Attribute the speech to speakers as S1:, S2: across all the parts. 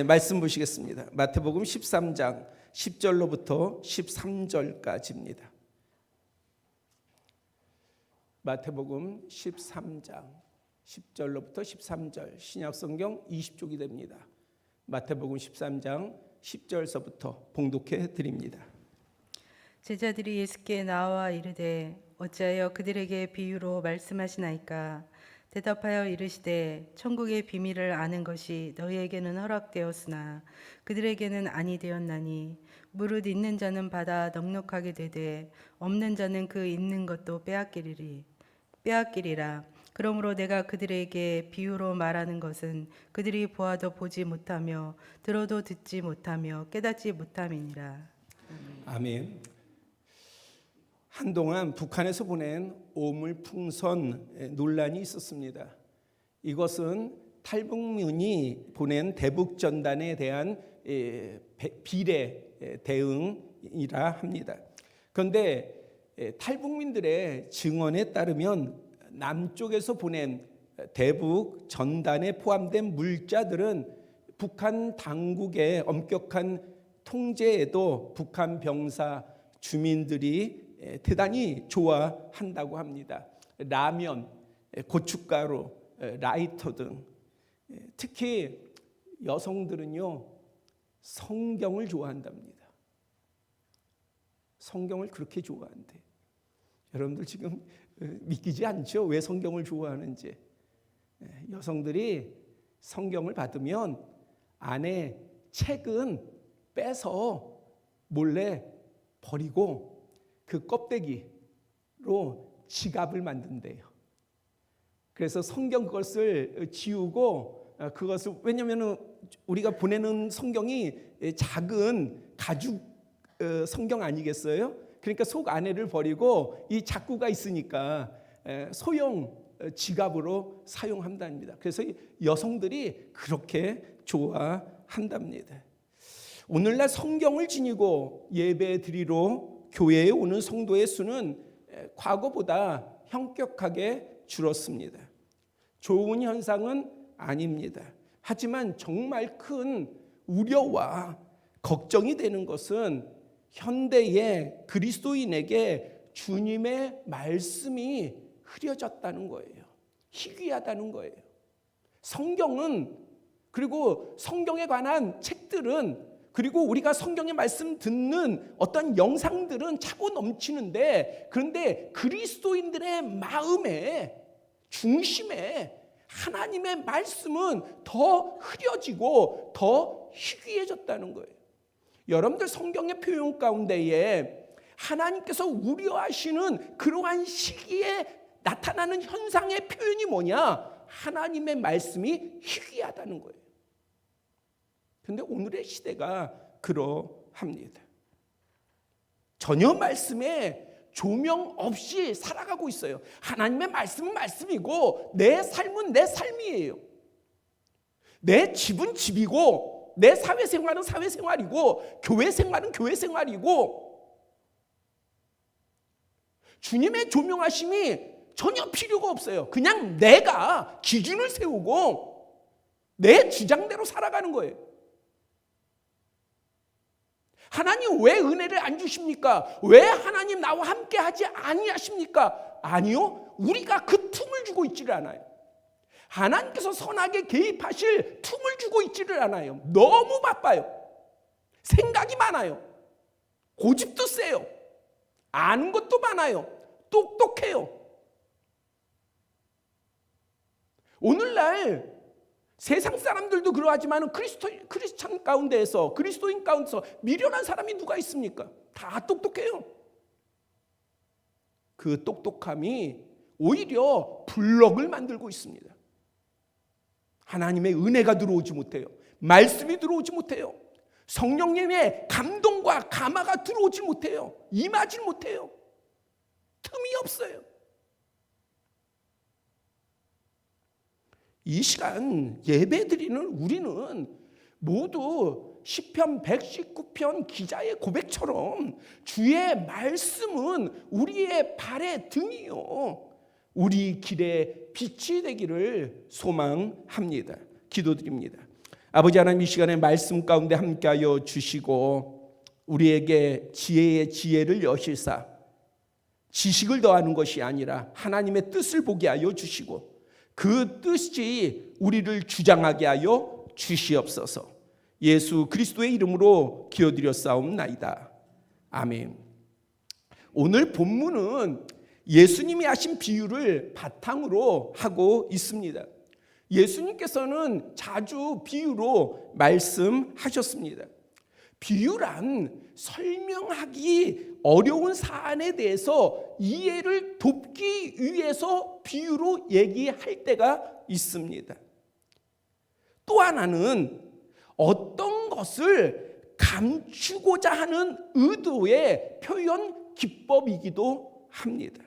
S1: 말씀 보시겠습니다. 마태복음 13장 10절로부터 13절까지입니다. 마태복음 13장 10절로부터 13절, 신약성경 20쪽이 됩니다. 마태복음 13장 10절서부터 봉독해 드립니다.
S2: 제자들이 예수께 나와 이르되 어찌하여 그들에게 비유로 말씀하시나이까? 대답하여 이르시되 천국의 비밀을 아는 것이 너희에게는 허락되었으나 그들에게는 아니 되었나니 무릇 있는 자는 받아 넉넉하게 되되 없는 자는 그 있는 것도 빼앗기리라. 그러므로 내가 그들에게 비유로 말하는 것은 그들이 보아도 보지 못하며 들어도 듣지 못하며 깨닫지 못함이니라.
S1: 아멘. 한동안 북한에서 보낸 오물풍선 논란이 있었습니다. 이것은 탈북민이 보낸 대북전단에 대한 비례 대응이라 합니다. 그런데 탈북민들의 증언에 따르면 남쪽에서 보낸 대북 전단에 포함된 물자들은 북한 당국의 엄격한 통제에도 북한 병사 주민들이 대단히 좋아한다고 합니다. 라면, 고춧가루, 라이터 등. 특히 여성들은요, 성경을 좋아한답니다. 성경을 그렇게 좋아한대. 여러분들 지금 믿기지 않죠? 왜 성경을 좋아하는지. 여성들이 성경을 받으면 안에 책은 빼서 몰래 버리고 그 껍데기로 지갑을 만든대요. 그래서 성경 그것을 지우고 그것을, 왜냐하면 우리가 보내는 성경이 작은 가죽 성경 아니겠어요? 그러니까 속 안에를 버리고 이 자꾸가 있으니까 소형 지갑으로 사용한답니다. 그래서 여성들이 그렇게 좋아한답니다. 오늘날 성경을 지니고 예배 드리러 교회에 오는 성도의 수는 과거보다 현격하게 줄었습니다. 좋은 현상은 아닙니다. 하지만 정말 큰 우려와 걱정이 되는 것은 현대의 그리스도인에게 주님의 말씀이 흐려졌다는 거예요. 희귀하다는 거예요. 성경은, 그리고 성경에 관한 책들은, 그리고 우리가 성경의 말씀 듣는 어떤 영상들은 차고 넘치는데, 그런데 그리스도인들의 마음의 중심에 하나님의 말씀은 더 흐려지고 더 희귀해졌다는 거예요. 여러분들 성경의 표현 가운데에 하나님께서 우려하시는 그러한 시기에 나타나는 현상의 표현이 뭐냐? 하나님의 말씀이 희귀하다는 거예요. 그런데 오늘의 시대가 그러합니다. 전혀 말씀에 조명 없이 살아가고 있어요. 하나님의 말씀은 말씀이고 내 삶은 내 삶이에요. 내 집은 집이고 내 사회생활은 사회생활이고 교회 생활은 교회 생활이고 주님의 조명하심이 전혀 필요가 없어요. 그냥 내가 기준을 세우고 내 주장대로 살아가는 거예요. 하나님 왜 은혜를 안 주십니까? 왜 하나님 나와 함께 하지 아니하십니까? 아니요, 우리가 그 틈을 주고 있지를 않아요. 하나님께서 선하게 개입하실 틈을 주고 있지를 않아요. 너무 바빠요. 생각이 많아요. 고집도 세요. 아는 것도 많아요. 똑똑해요. 오늘날 세상 사람들도 그러하지만 크리스찬 가운데에서, 그리스도인 가운데서 미련한 사람이 누가 있습니까? 다 똑똑해요. 그 똑똑함이 오히려 블럭을 만들고 있습니다. 하나님의 은혜가 들어오지 못해요. 말씀이 들어오지 못해요. 성령님의 감동과 감화가 들어오지 못해요. 임하지 못해요. 틈이 없어요. 이 시간 예배드리는 우리는 모두 시편 119편 기자의 고백처럼 주의 말씀은 우리의 발의 등이요 우리 길의 빛이 되기를 소망합니다. 기도드립니다. 아버지 하나님, 이 시간에 말씀 가운데 함께하여 주시고 우리에게 지혜의 지혜를 여시사 지식을 더하는 것이 아니라 하나님의 뜻을 보게 하여 주시고 그 뜻이 우리를 주장하게 하여 주시옵소서. 예수 그리스도의 이름으로 기도드렸사옵나이다. 아멘. 오늘 본문은 예수님이 하신 비유를 바탕으로 하고 있습니다. 예수님께서는 자주 비유로 말씀하셨습니다. 비유란 설명하기 어려운 사안에 대해서 이해를 돕기 위해서 비유로 얘기할 때가 있습니다. 또 하나는 어떤 것을 감추고자 하는 의도의 표현 기법이기도 합니다.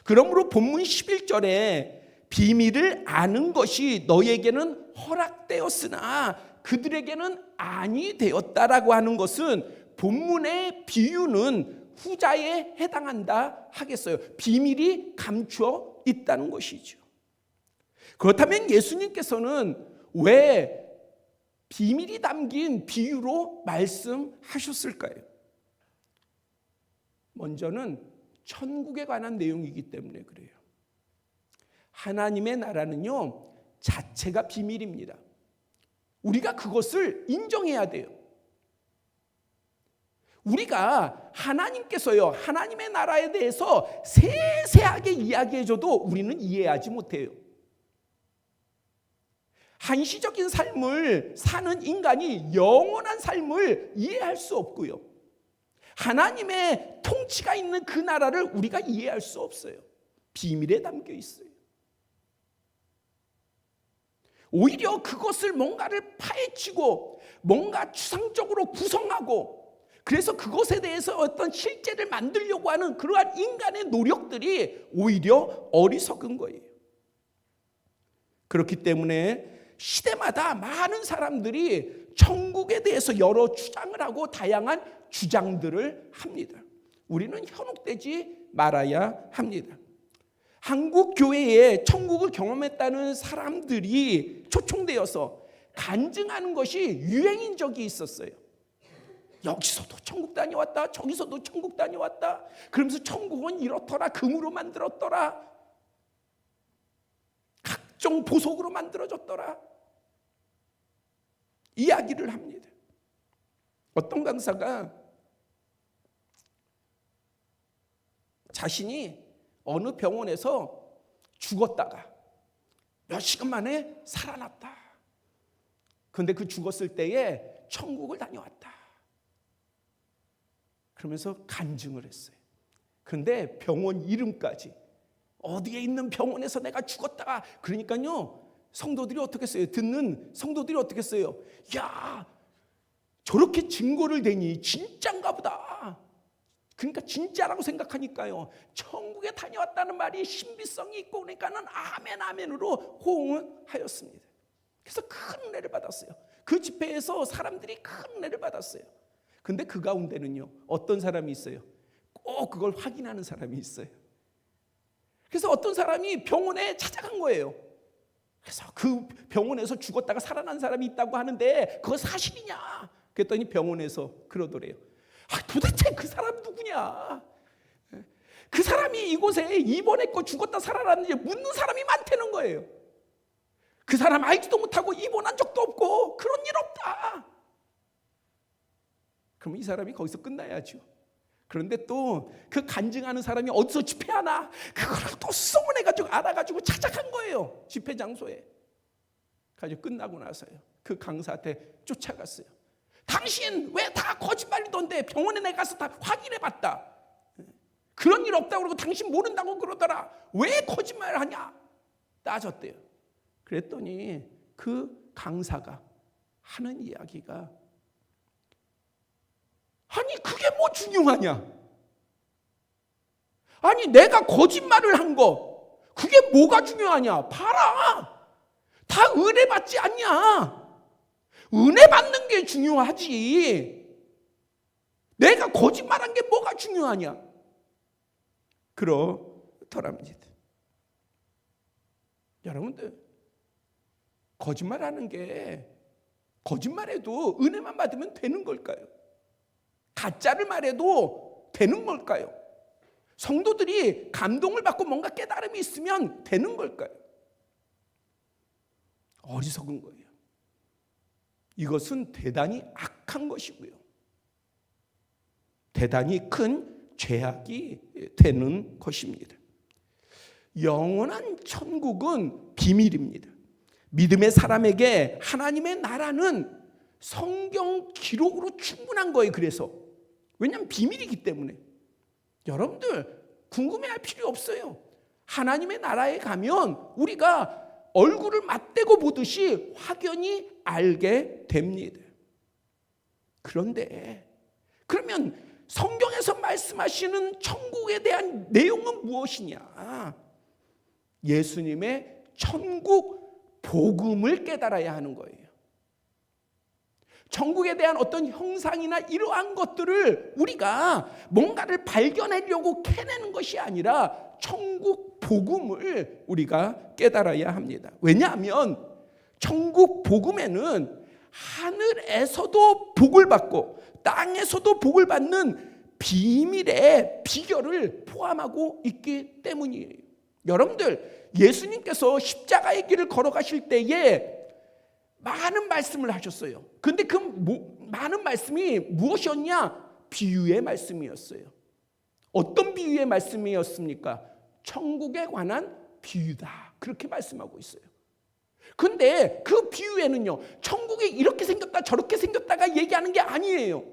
S1: 그러므로 본문 11절에 비밀을 아는 것이 너에게는 허락되었으나 그들에게는 아니 되었다라고 하는 것은 본문의 비유는 후자에 해당한다 하겠어요. 비밀이 감추어 있다는 것이죠. 그렇다면 예수님께서는 왜 비밀이 담긴 비유로 말씀하셨을까요? 먼저는 천국에 관한 내용이기 때문에 그래요. 하나님의 나라는요, 자체가 비밀입니다. 우리가 그것을 인정해야 돼요. 우리가 하나님께서요, 하나님의 나라에 대해서 세세하게 이야기해줘도 우리는 이해하지 못해요. 한시적인 삶을 사는 인간이 영원한 삶을 이해할 수 없고요. 하나님의 통치가 있는 그 나라를 우리가 이해할 수 없어요. 비밀에 담겨 있어요. 오히려 그것을 뭔가를 파헤치고 뭔가 추상적으로 구성하고 그래서 그것에 대해서 어떤 실제를 만들려고 하는 그러한 인간의 노력들이 오히려 어리석은 거예요. 그렇기 때문에 시대마다 많은 사람들이 천국에 대해서 여러 주장을 하고 다양한 주장들을 합니다. 우리는 현혹되지 말아야 합니다. 한국 교회에 천국을 경험했다는 사람들이 초청되어서 간증하는 것이 유행인 적이 있었어요. 여기서도 천국 다녀왔다, 저기서도 천국 다녀왔다. 그러면서 천국은 이렇더라, 금으로 만들었더라, 각종 보석으로 만들어졌더라 이야기를 합니다. 어떤 강사가 자신이 어느 병원에서 죽었다가 몇 시간 만에 살아났다. 그런데 그 죽었을 때에 천국을 다녀왔다. 그러면서 간증을 했어요. 그런데 병원 이름까지, 어디에 있는 병원에서 내가 죽었다. 그러니까요, 성도들이 어떻게 했어요? 듣는 성도들이 어떻게 했어요? 야, 저렇게 증거를 대니 진짠가 보다. 그러니까 진짜라고 생각하니까요, 천국에 다녀왔다는 말이 신비성이 있고 그러니까는 아멘 아멘으로 호응을 하였습니다. 그래서 큰 은혜를 받았어요. 그 집회에서 사람들이 큰 은혜를 받았어요. 근데 그 가운데는요, 어떤 사람이 있어요? 꼭 그걸 확인하는 사람이 있어요. 그래서 어떤 사람이 병원에 찾아간 거예요. 그래서 그 병원에서 죽었다가 살아난 사람이 있다고 하는데 그거 사실이냐? 그랬더니 병원에서 그러더래요. 도대체 그 사람 누구냐? 그 사람이 이곳에 입원했고 죽었다 살아났는지 묻는 사람이 많다는 거예요. 그 사람 알지도 못하고 입원한 적도 없고 그런 일 없다. 그럼 이 사람이 거기서 끝나야죠. 그런데 또 그 간증하는 사람이 어디서 집회하나 그걸 또 소문해가지고 알아가지고 찾아간 거예요. 집회 장소에. 가지고 끝나고 나서요, 그 강사한테 쫓아갔어요. 당신 왜 다 거짓말이던데 병원에 내가 가서 다 확인해봤다. 그런 일 없다고 그러고 당신 모른다고 그러더라. 왜 거짓말을 하냐? 따졌대요. 그랬더니 그 강사가 하는 이야기가, 아니 그게 뭐 중요하냐? 아니 내가 거짓말을 한 거 그게 뭐가 중요하냐? 봐라, 다 은혜 받지 않냐? 은혜 받는 게 중요하지 내가 거짓말한 게 뭐가 중요하냐? 그렇더랍니다. 여러분들, 거짓말하는 게 거짓말해도 은혜만 받으면 되는 걸까요? 가짜를 말해도 되는 걸까요? 성도들이 감동을 받고 뭔가 깨달음이 있으면 되는 걸까요? 어리석은 거예요. 이것은 대단히 악한 것이고요. 대단히 큰 죄악이 되는 것입니다. 영원한 천국은 비밀입니다. 믿음의 사람에게 하나님의 나라는 성경 기록으로 충분한 거예요. 그래서 왜냐하면 비밀이기 때문에 여러분들 궁금해할 필요 없어요. 하나님의 나라에 가면 우리가 얼굴을 맞대고 보듯이 확연히 알게 됩니다. 그런데 그러면 성경에서 말씀하시는 천국에 대한 내용은 무엇이냐? 예수님의 천국 복음을 깨달아야 하는 거예요. 천국에 대한 어떤 형상이나 이러한 것들을 우리가 뭔가를 발견하려고 캐내는 것이 아니라 천국 복음을 우리가 깨달아야 합니다. 왜냐하면 천국 복음에는 하늘에서도 복을 받고 땅에서도 복을 받는 비밀의 비결을 포함하고 있기 때문이에요. 여러분들, 예수님께서 십자가의 길을 걸어가실 때에 많은 말씀을 하셨어요. 근데 그 많은 말씀이 무엇이었냐? 비유의 말씀이었어요. 어떤 비유의 말씀이었습니까? 천국에 관한 비유다. 그렇게 말씀하고 있어요. 근데 그 비유에는요, 천국이 이렇게 생겼다 저렇게 생겼다가 얘기하는 게 아니에요.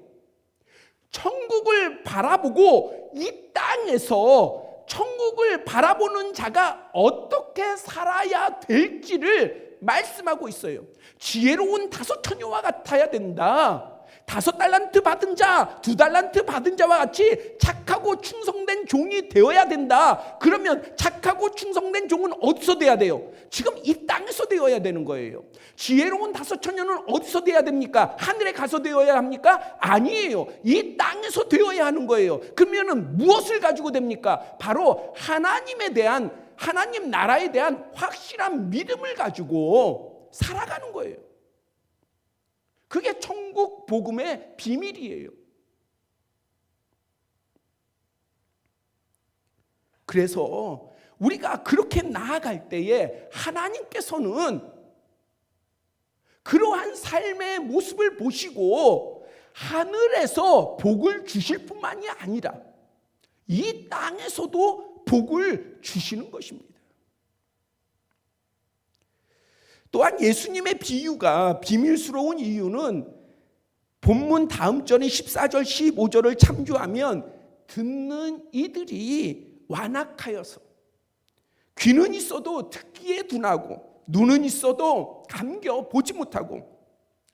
S1: 천국을 바라보고 이 땅에서 천국을 바라보는 자가 어떻게 살아야 될지를 말씀하고 있어요. 지혜로운 5 처녀와 같아야 된다. 5 달란트 받은 자, 2 달란트 받은 자와 같이 착하고 충성된 종이 되어야 된다. 그러면 착하고 충성된 종은 어디서 돼야 돼요? 지금 이 땅에서 되어야 되는 거예요. 지혜로운 5 처녀는 어디서 돼야 됩니까? 하늘에 가서 되어야 합니까? 아니에요. 이 땅에서 되어야 하는 거예요. 그러면 무엇을 가지고 됩니까? 바로 하나님에 대한, 하나님 나라에 대한 확실한 믿음을 가지고 살아가는 거예요. 그게 천국 복음의 비밀이에요. 그래서 우리가 그렇게 나아갈 때에 하나님께서는 그러한 삶의 모습을 보시고 하늘에서 복을 주실 뿐만이 아니라 이 땅에서도 복을 주시는 것입니다. 또한 예수님의 비유가 비밀스러운 이유는 본문 다음 절인 14절 15절을 참조하면 듣는 이들이 완악하여서 귀는 있어도 듣기에 둔하고 눈은 있어도 감겨 보지 못하고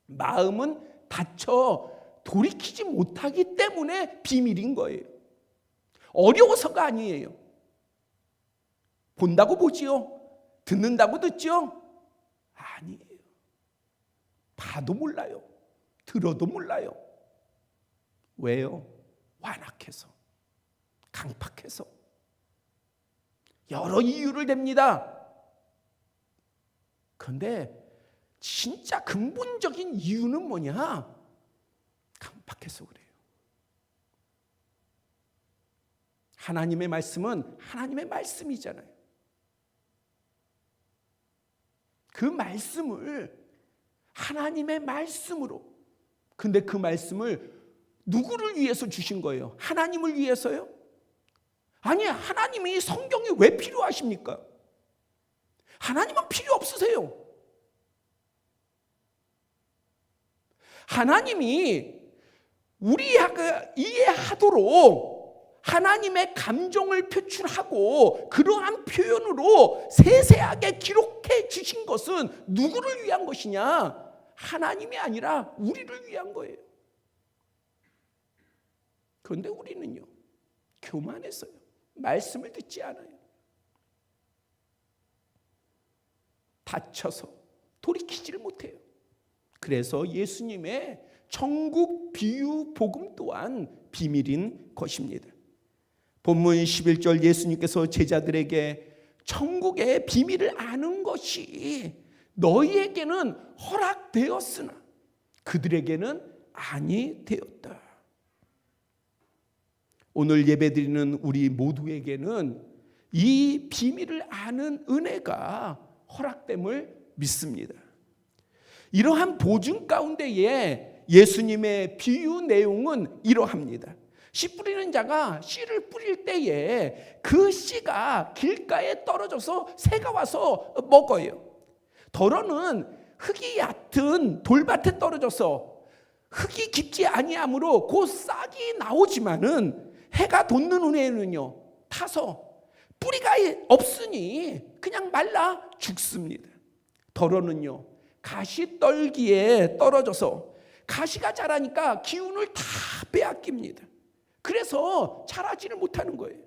S1: 마음은 닫혀 돌이키지 못하기 때문에 비밀인 거예요. 어려워서가 아니에요. 본다고 보지요? 듣는다고 듣지요? 아니에요. 봐도 몰라요. 들어도 몰라요. 왜요? 완악해서, 강팍해서. 여러 이유를 댑니다. 그런데 진짜 근본적인 이유는 뭐냐? 강팍해서 그래요. 하나님의 말씀은 하나님의 말씀이잖아요. 그 말씀을 하나님의 말씀으로, 근데 그 말씀을 누구를 위해서 주신 거예요? 하나님을 위해서요? 아니, 하나님이 성경이 왜 필요하십니까? 하나님은 필요 없으세요. 하나님이 우리가 이해하도록 하나님의 감정을 표출하고 그러한 표현으로 세세하게 기록해 주신 것은 누구를 위한 것이냐? 하나님이 아니라 우리를 위한 거예요. 그런데 우리는요, 교만해서요, 말씀을 듣지 않아요. 다쳐서 돌이키지를 못해요. 그래서 예수님의 천국 비유 복음 또한 비밀인 것입니다. 본문 11절 예수님께서 제자들에게 천국의 비밀을 아는 것이 너희에게는 허락되었으나 그들에게는 아니 되었다. 오늘 예배드리는 우리 모두에게는 이 비밀을 아는 은혜가 허락됨을 믿습니다. 이러한 보증 가운데에 예수님의 비유 내용은 이러합니다. 씨 뿌리는 자가 씨를 뿌릴 때에 그 씨가 길가에 떨어져서 새가 와서 먹어요. 더러는 흙이 얕은 돌밭에 떨어져서 흙이 깊지 아니하므로 곧 싹이 나오지만은 해가 돋는 후에는요 타서 뿌리가 없으니 그냥 말라 죽습니다. 더러는요 가시떨기에 떨어져서 가시가 자라니까 기운을 다 빼앗깁니다. 그래서 자라지를 못하는 거예요.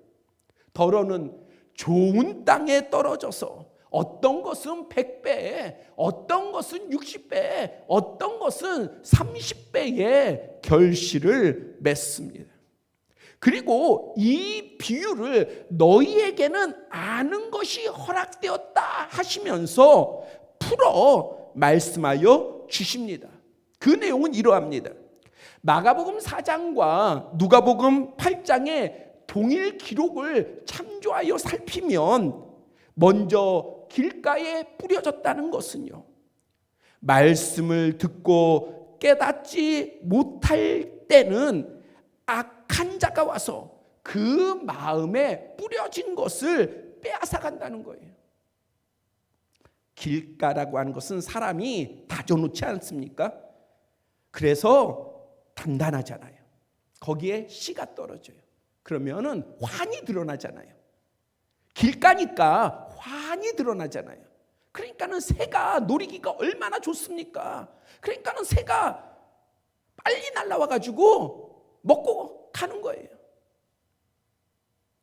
S1: 더러는 좋은 땅에 떨어져서 어떤 것은 100배, 어떤 것은 60배, 어떤 것은 30배의 결실을 맺습니다. 그리고 이 비유를 너희에게는 아는 것이 허락되었다 하시면서 풀어 말씀하여 주십니다. 그 내용은 이러합니다. 마가복음 4장과 누가복음 8장의 동일 기록을 참조하여 살피면 먼저 길가에 뿌려졌다는 것은요, 말씀을 듣고 깨닫지 못할 때는 악한 자가 와서 그 마음에 뿌려진 것을 빼앗아 간다는 거예요. 길가라고 하는 것은 사람이 다져놓지 않습니까? 그래서 단단하잖아요. 거기에 씨가 떨어져요. 그러면은 환이 드러나잖아요. 길가니까 환이 드러나잖아요. 그러니까는 새가 노리기가 얼마나 좋습니까? 그러니까는 새가 빨리 날아와 가지고 먹고 가는 거예요.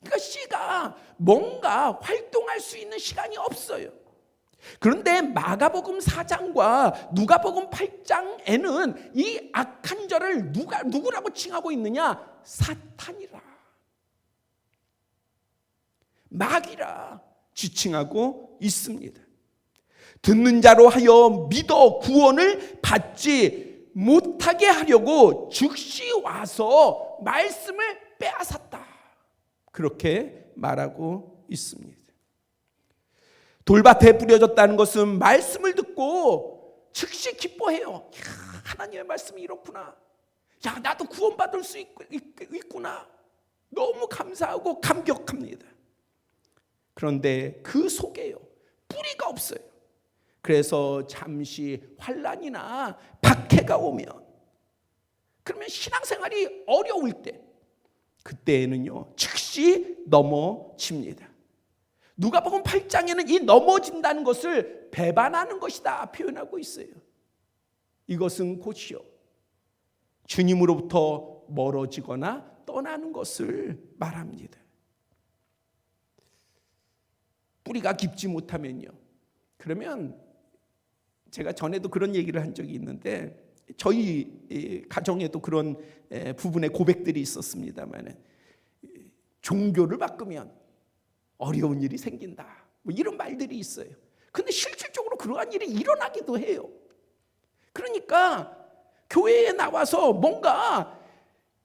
S1: 그러니까 씨가 뭔가 활동할 수 있는 시간이 없어요. 그런데 마가복음 4장과 누가복음 8장에는 이 악한 자를 누구라고 칭하고 있느냐? 사탄이라, 마귀라 지칭하고 있습니다. 듣는 자로 하여 믿어 구원을 받지 못하게 하려고 즉시 와서 말씀을 빼앗았다. 그렇게 말하고 있습니다. 돌밭에 뿌려졌다는 것은 말씀을 듣고 즉시 기뻐해요. 야, 하나님의 말씀이 이렇구나. 야, 나도 구원받을 수 있구나. 너무 감사하고 감격합니다. 그런데 그 속에요, 뿌리가 없어요. 그래서 잠시 환난이나 박해가 오면, 그러면 신앙생활이 어려울 때, 그때에는요 즉시 넘어집니다. 누가복음 8장에는 이 넘어진다는 것을 배반하는 것이다 표현하고 있어요. 이것은 곧이요 주님으로부터 멀어지거나 떠나는 것을 말합니다. 뿌리가 깊지 못하면요, 그러면 제가 전에도 그런 얘기를 한 적이 있는데, 저희 가정에도 그런 부분의 고백들이 있었습니다만, 종교를 바꾸면 어려운 일이 생긴다, 뭐 이런 말들이 있어요. 근데 실질적으로 그러한 일이 일어나기도 해요. 그러니까 교회에 나와서 뭔가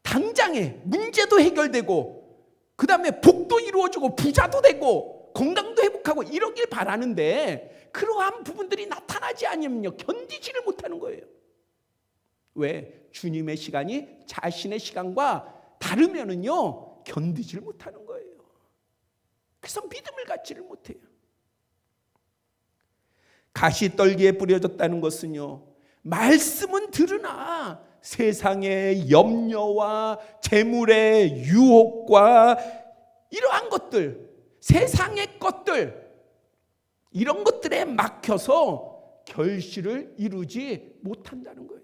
S1: 당장에 문제도 해결되고, 그 다음에 복도 이루어지고 부자도 되고 건강도 회복하고 이러길 바라는데, 그러한 부분들이 나타나지 않으면요 견디지를 못하는 거예요. 왜? 주님의 시간이 자신의 시간과 다르면은요 견디지를 못하는 거예요. 그래서 믿음을 갖지를 못해요. 가시떨기에 뿌려졌다는 것은요, 말씀은 들으나 세상의 염려와 재물의 유혹과 이러한 것들, 세상의 것들, 이런 것들에 막혀서 결실을 이루지 못한다는 거예요.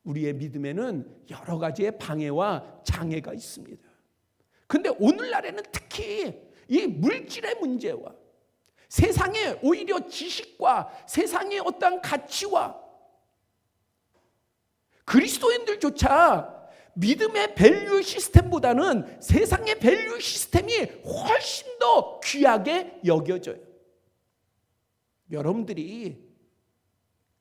S1: 우리의 믿음에는 여러 가지의 방해와 장애가 있습니다. 근데 오늘날에는 특히 이 물질의 문제와 세상의 오히려 지식과 세상의 어떠한 가치와 그리스도인들조차 믿음의 밸류 시스템보다는 세상의 밸류 시스템이 훨씬 더 귀하게 여겨져요. 여러분들이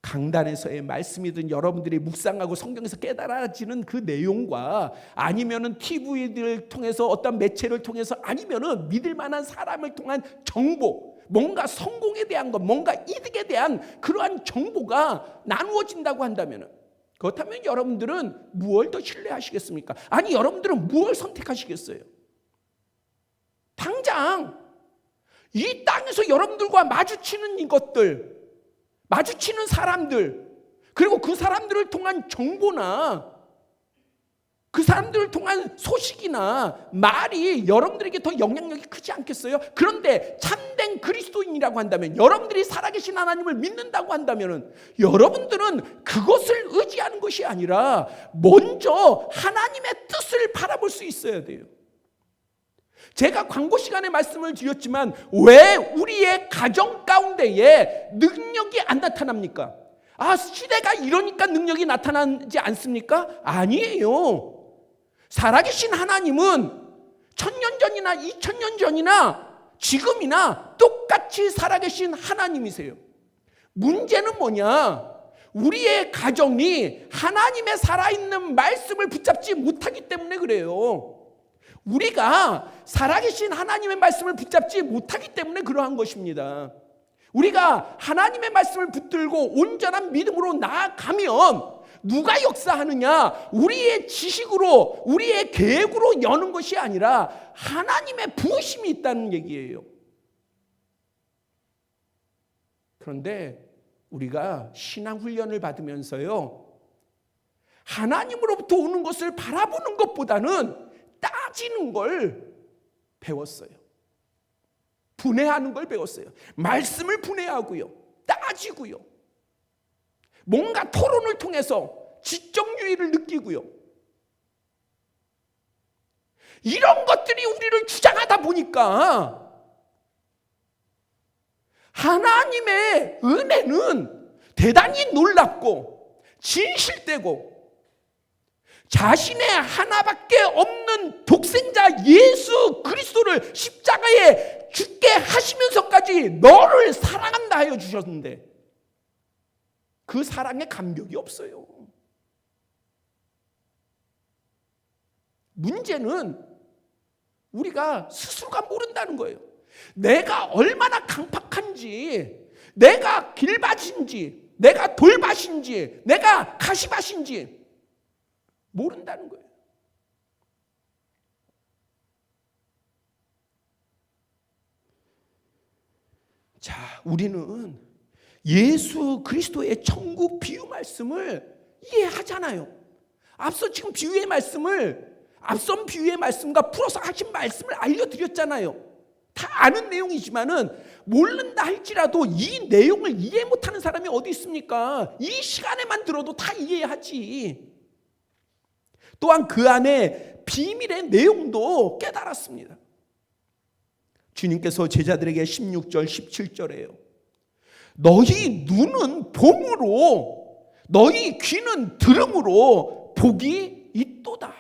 S1: 강단에서의 말씀이든 여러분들이 묵상하고 성경에서 깨달아지는 그 내용과 아니면은 TV를 통해서 어떤 매체를 통해서 아니면은 믿을 만한 사람을 통한 정보, 뭔가 성공에 대한 것, 뭔가 이득에 대한 그러한 정보가 나누어진다고 한다면은, 그렇다면 여러분들은 무엇을 더 신뢰하시겠습니까? 아니, 여러분들은 무엇을 선택하시겠어요? 당장 이 땅에서 여러분들과 마주치는 이것들, 마주치는 사람들, 그리고 그 사람들을 통한 정보나 그 사람들을 통한 소식이나 말이 여러분들에게 더 영향력이 크지 않겠어요? 그런데 참된 그리스도인이라고 한다면, 여러분들이 살아계신 하나님을 믿는다고 한다면, 여러분들은 그것을 의지하는 것이 아니라 먼저 하나님의 뜻을 바라볼 수 있어야 돼요. 제가 광고 시간에 말씀을 드렸지만 왜 우리의 가정 가운데에 능력이 안 나타납니까? 아, 시대가 이러니까 능력이 나타나지 않습니까? 아니에요. 살아계신 하나님은 1000년 전이나 2000년 전이나 지금이나 똑같이 살아계신 하나님이세요. 문제는 뭐냐? 우리의 가정이 하나님의 살아있는 말씀을 붙잡지 못하기 때문에 그래요. 우리가 살아계신 하나님의 말씀을 붙잡지 못하기 때문에 그러한 것입니다. 우리가 하나님의 말씀을 붙들고 온전한 믿음으로 나아가면 누가 역사하느냐? 우리의 지식으로, 우리의 계획으로 여는 것이 아니라 하나님의 부으심이 있다는 얘기예요. 그런데 우리가 신앙훈련을 받으면서요, 하나님으로부터 오는 것을 바라보는 것보다는 따지는 걸 배웠어요. 분해하는 걸 배웠어요. 말씀을 분해하고요, 따지고요, 뭔가 토론을 통해서 지적 유의를 느끼고요. 이런 것들이 우리를 주장하다 보니까 하나님의 은혜는 대단히 놀랍고 진실되고, 자신의 하나밖에 없는 독생자 예수 그리스도를 십자가에 죽게 하시면서까지 너를 사랑한다 하여 주셨는데 그 사랑에 감격이 없어요. 문제는 우리가 스스로가 모른다는 거예요. 내가 얼마나 강팍한지, 내가 길밭인지, 내가 돌밭인지, 내가 가시밭인지 모른다는 거예요. 자, 우리는 예수 그리스도의 천국 비유 말씀을 이해하잖아요. 앞선 비유의 말씀과 풀어서 하신 말씀을 알려드렸잖아요. 다 아는 내용이지만은 모른다 할지라도 이 내용을 이해 못하는 사람이 어디 있습니까? 이 시간에만 들어도 다 이해하지. 또한 그 안에 비밀의 내용도 깨달았습니다. 주님께서 제자들에게 16절, 17절에요. 너희 눈은 봄으로, 너희 귀는 들음으로 복이 있도다.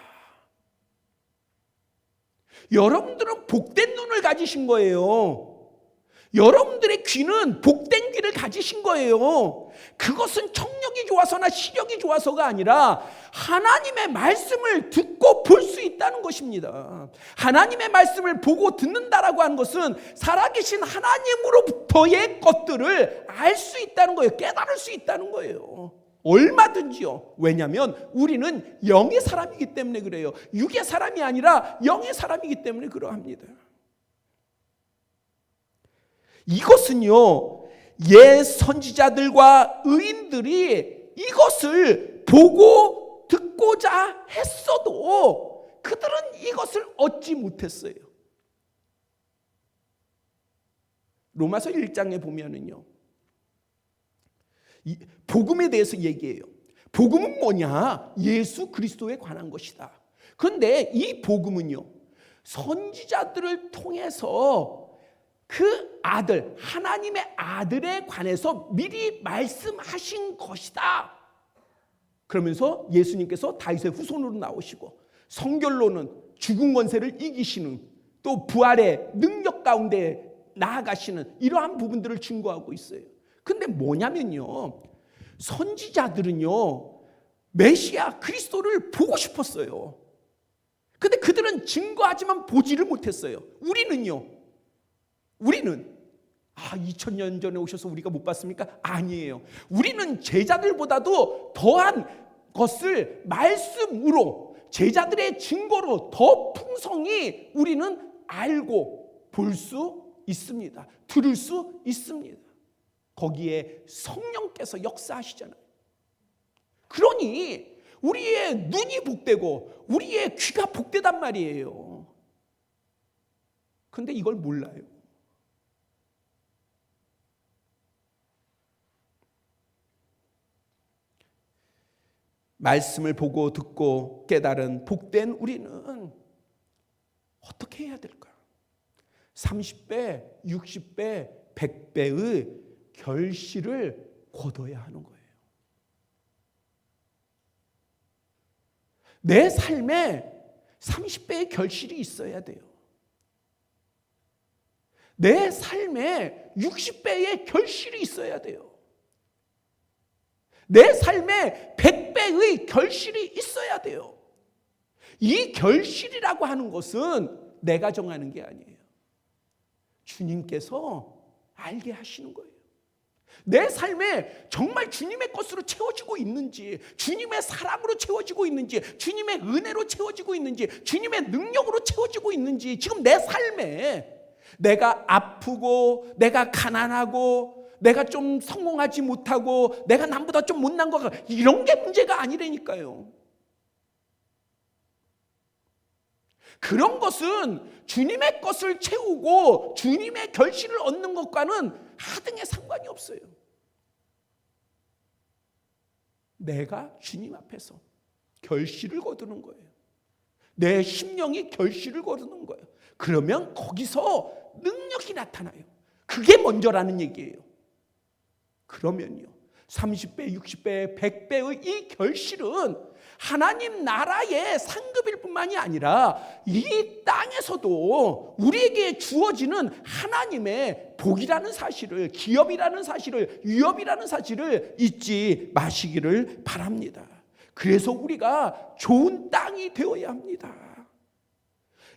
S1: 여러분들은 복된 눈을 가지신 거예요. 여러분들의 귀는 복된 귀를 가지신 거예요. 그것은 청력이 좋아서나 시력이 좋아서가 아니라 하나님의 말씀을 듣고 볼 수 있다는 것입니다. 하나님의 말씀을 보고 듣는다라고 하는 것은 살아계신 하나님으로부터의 것들을 알 수 있다는 거예요. 깨달을 수 있다는 거예요. 얼마든지요. 왜냐하면 우리는 영의 사람이기 때문에 그래요. 육의 사람이 아니라 영의 사람이기 때문에 그러합니다. 이것은요, 옛 선지자들과 의인들이 이것을 보고 듣고자 했어도 그들은 이것을 얻지 못했어요. 로마서 1장에 보면은요, 복음에 대해서 얘기해요. 복음은 뭐냐? 예수 그리스도에 관한 것이다. 그런데 이 복음은요, 선지자들을 통해서 그 아들, 하나님의 아들에 관해서 미리 말씀하신 것이다. 그러면서 예수님께서 다윗의 후손으로 나오시고 성결로는 죽은 권세를 이기시는, 또 부활의 능력 가운데 나아가시는 이러한 부분들을 증거하고 있어요. 근데 뭐냐면요, 선지자들은요, 메시아 그리스도를 보고 싶었어요. 근데 그들은 증거하지만 보지를 못했어요. 우리는 2000년 전에 오셔서 우리가 못 봤습니까? 아니에요. 우리는 제자들보다도 더한 것을 말씀으로, 제자들의 증거로 더 풍성히 우리는 알고 볼 수 있습니다. 들을 수 있습니다. 거기에 성령께서 역사하시잖아요. 그러니 우리의 눈이 복되고 우리의 귀가 복되단 말이에요. 근데 이걸 몰라요. 말씀을 보고 듣고 깨달은 복된 우리는 어떻게 해야 될까? 30배, 60배, 100배의 결실을 거둬야 하는 거예요. 내 삶에 30배의 결실이 있어야 돼요. 내 삶에 60배의 결실이 있어야 돼요. 내 삶에 100배의 결실이 있어야 돼요. 이 결실이라고 하는 것은 내가 정하는 게 아니에요. 주님께서 알게 하시는 거예요. 내 삶에 정말 주님의 것으로 채워지고 있는지, 주님의 사랑으로 채워지고 있는지, 주님의 은혜로 채워지고 있는지, 주님의 능력으로 채워지고 있는지, 지금 내 삶에 내가 아프고 내가 가난하고 내가 좀 성공하지 못하고 내가 남보다 좀 못난 거, 이런 게 문제가 아니라니까요. 그런 것은 주님의 것을 채우고 주님의 결실을 얻는 것과는 하등의 상관이 없어요. 내가 주님 앞에서 결실을 거두는 거예요. 내 심령이 결실을 거두는 거예요. 그러면 거기서 능력이 나타나요. 그게 먼저라는 얘기예요. 그러면요, 30배, 60배, 100배의 이 결실은 하나님 나라의 상급일 뿐만이 아니라 이 땅에서도 우리에게 주어지는 하나님의 복이라는 사실을, 기업이라는 사실을, 유업이라는 사실을 잊지 마시기를 바랍니다. 그래서 우리가 좋은 땅이 되어야 합니다.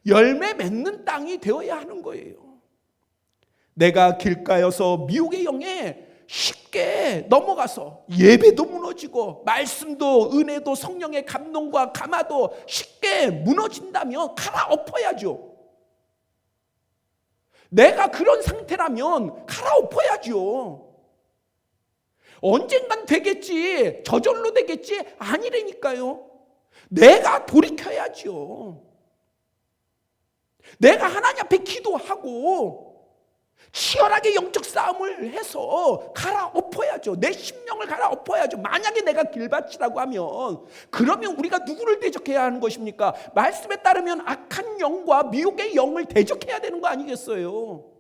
S1: 열매 맺는 땅이 되어야 하는 거예요. 내가 길가여서 미혹의 영에 쉽게 넘어가서 예배도 무너지고 말씀도 은혜도 성령의 감동과 감화도 쉽게 무너진다면 갈아엎어야죠. 내가 그런 상태라면 갈아엎어야죠. 언젠간 되겠지, 저절로 되겠지, 아니라니까요. 내가 돌이켜야죠. 내가 하나님 앞에 기도하고 치열하게 영적 싸움을 해서 갈아엎어야죠. 내 심령을 갈아엎어야죠. 만약에 내가 길밭이라고 하면, 그러면 우리가 누구를 대적해야 하는 것입니까? 말씀에 따르면 악한 영과 미혹의 영을 대적해야 되는 거 아니겠어요?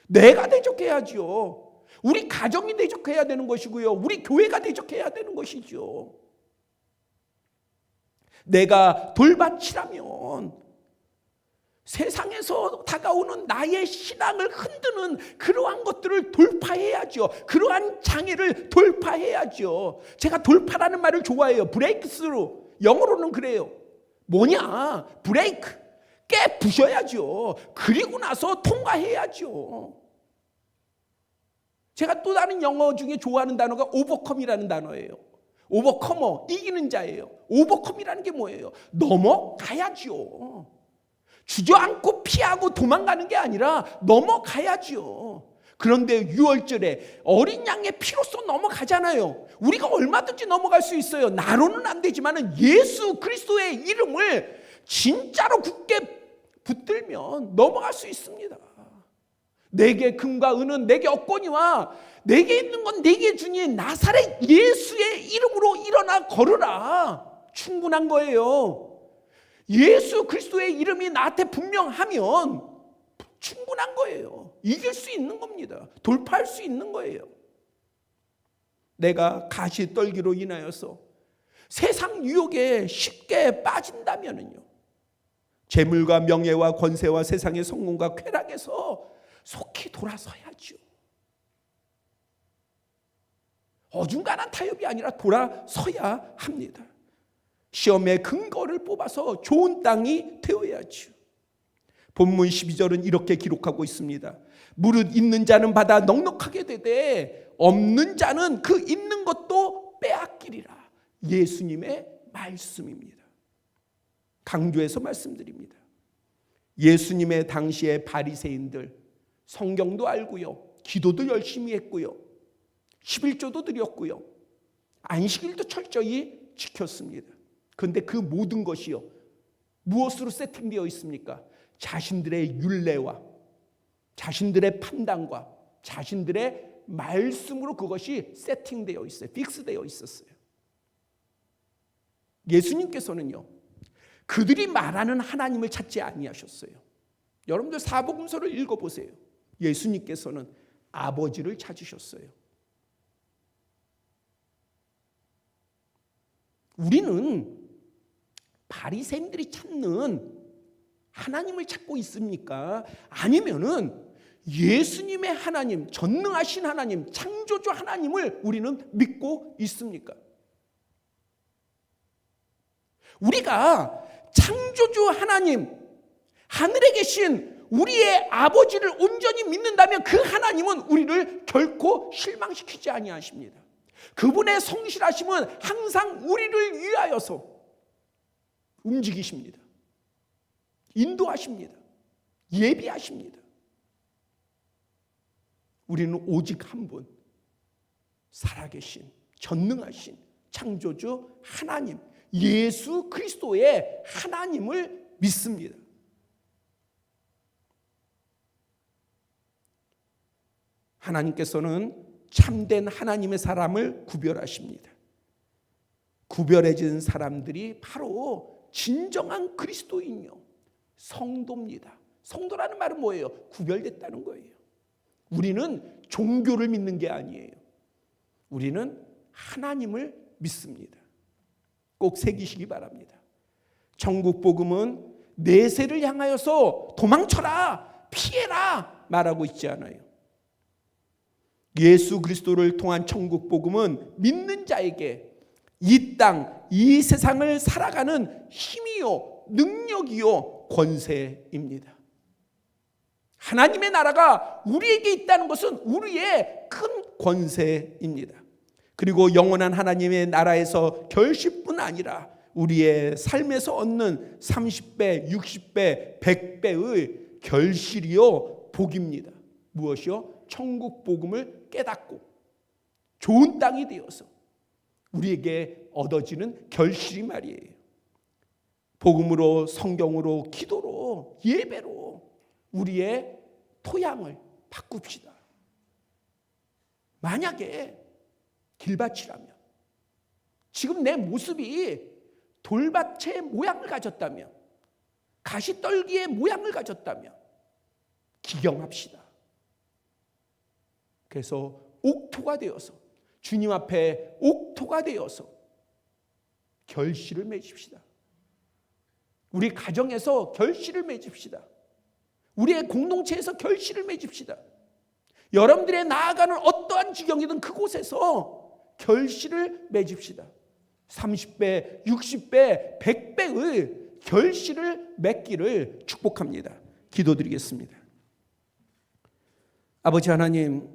S1: 내가 대적해야죠. 우리 가정이 대적해야 되는 것이고요, 우리 교회가 대적해야 되는 것이죠. 내가 돌밭이라면 세상에서 다가오는 나의 신앙을 흔드는 그러한 것들을 돌파해야죠. 그러한 장애를 돌파해야죠. 제가 돌파라는 말을 좋아해요. 브레이크스루, 영어로는 그래요. 뭐냐? 브레이크, 깨부셔야죠. 그리고 나서 통과해야죠. 제가 또 다른 영어 중에 좋아하는 단어가 오버컴이라는 단어예요. 오버커머, 이기는 자예요. 오버컴이라는 게 뭐예요? 넘어가야죠. 주저앉고 피하고 도망가는 게 아니라 넘어가야죠. 그런데 6월절에 어린 양의 피로써 넘어가잖아요. 우리가 얼마든지 넘어갈 수 있어요. 나로는 안 되지만 예수 그리스도의 이름을 진짜로 굳게 붙들면 넘어갈 수 있습니다. 내게 금과 은은 내게 없거니와 내게 있는 건 내게 주니 나사렛 예수의 이름으로 일어나 걸으라. 충분한 거예요. 예수 그리스도의 이름이 나한테 분명하면 충분한 거예요. 이길 수 있는 겁니다. 돌파할 수 있는 거예요. 내가 가시떨기로 인하여서 세상 유혹에 쉽게 빠진다면요, 재물과 명예와 권세와 세상의 성공과 쾌락에서 속히 돌아서야죠. 어중간한 타협이 아니라 돌아서야 합니다. 시험의 근거를 뽑아서 좋은 땅이 되어야죠. 본문 12절은 이렇게 기록하고 있습니다. 무릇 있는 자는 받아 넉넉하게 되되 없는 자는 그 있는 것도 빼앗기리라. 예수님의 말씀입니다. 강조해서 말씀드립니다. 예수님의 당시의 바리새인들, 성경도 알고요, 기도도 열심히 했고요, 11조도 드렸고요, 안식일도 철저히 지켰습니다. 그런데 그 모든 것이요, 무엇으로 세팅되어 있습니까? 자신들의 율례와 자신들의 판단과 자신들의 말씀으로 그것이 세팅되어 있어요. 픽스되어 있었어요. 예수님께서는요, 그들이 말하는 하나님을 찾지 아니하셨어요. 여러분들 사복음서를 읽어보세요. 예수님께서는 아버지를 찾으셨어요. 우리는 바리새인들이 찾는 하나님을 찾고 있습니까? 아니면은 예수님의 하나님, 전능하신 하나님, 창조주 하나님을 우리는 믿고 있습니까? 우리가 창조주 하나님, 하늘에 계신 우리의 아버지를 온전히 믿는다면 그 하나님은 우리를 결코 실망시키지 아니하십니다. 그분의 성실하심은 항상 우리를 위하여서 움직이십니다. 인도하십니다. 예비하십니다. 우리는 오직 한 분, 살아계신 전능하신 창조주 하나님, 예수 그리스도의 하나님을 믿습니다. 하나님께서는 참된 하나님의 사람을 구별하십니다. 구별해진 사람들이 바로 진정한 그리스도인이요, 성도입니다. 성도라는 말은 뭐예요? 구별됐다는 거예요. 우리는 종교를 믿는 게 아니에요. 우리는 하나님을 믿습니다. 꼭 새기시기 바랍니다. 천국 복음은 내세를 향하여서 도망쳐라, 피해라 말하고 있지 않아요. 예수 그리스도를 통한 천국 복음은 믿는 자에게 이 땅, 이 세상을 살아가는 힘이요, 능력이요, 권세입니다. 하나님의 나라가 우리에게 있다는 것은 우리의 큰 권세입니다. 그리고 영원한 하나님의 나라에서 결실뿐 아니라 우리의 삶에서 얻는 30배, 60배, 100배의 결실이요, 복입니다. 무엇이요? 천국 복음을 깨닫고 좋은 땅이 되어서 우리에게 얻어지는 결실이 말이에요. 복음으로, 성경으로, 기도로, 예배로 우리의 토양을 바꿉시다. 만약에 길밭이라면, 지금 내 모습이 돌밭의 모양을 가졌다면, 가시떨기의 모양을 가졌다면 기경합시다. 그래서 옥토가 되어서, 주님 앞에 옥토가 되어서 결실을 맺읍시다. 우리 가정에서 결실을 맺읍시다. 우리의 공동체에서 결실을 맺읍시다. 여러분들의 나아가는 어떠한 지경이든 그곳에서 결실을 맺읍시다. 30배, 60배, 100배의 결실을 맺기를 축복합니다. 기도드리겠습니다. 아버지 하나님,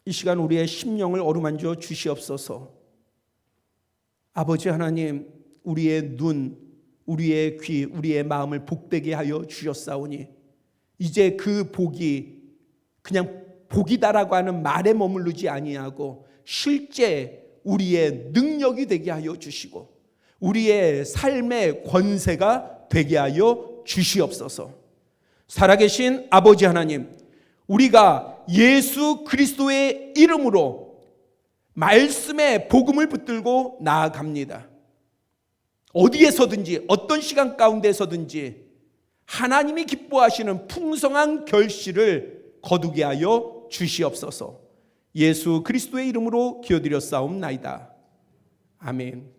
S1: 이 시간 우리의 심령을 어루만져 주시옵소서. 아버지 하나님, 우리의 눈, 우리의 귀, 우리의 마음을 복되게 하여 주셨사오니 이제 그 복이 그냥 복이다라고 하는 말에 머무르지 아니하고 실제 우리의 능력이 되게 하여 주시고 우리의 삶의 권세가 되게 하여 주시옵소서. 살아계신 아버지 하나님, 우리가 예수 그리스도의 이름으로 말씀의 복음을 붙들고 나아갑니다. 어디에서든지 어떤 시간 가운데서든지 하나님이 기뻐하시는 풍성한 결실을 거두게 하여 주시옵소서. 예수 그리스도의 이름으로 기도드렸사옵나이다. 아멘.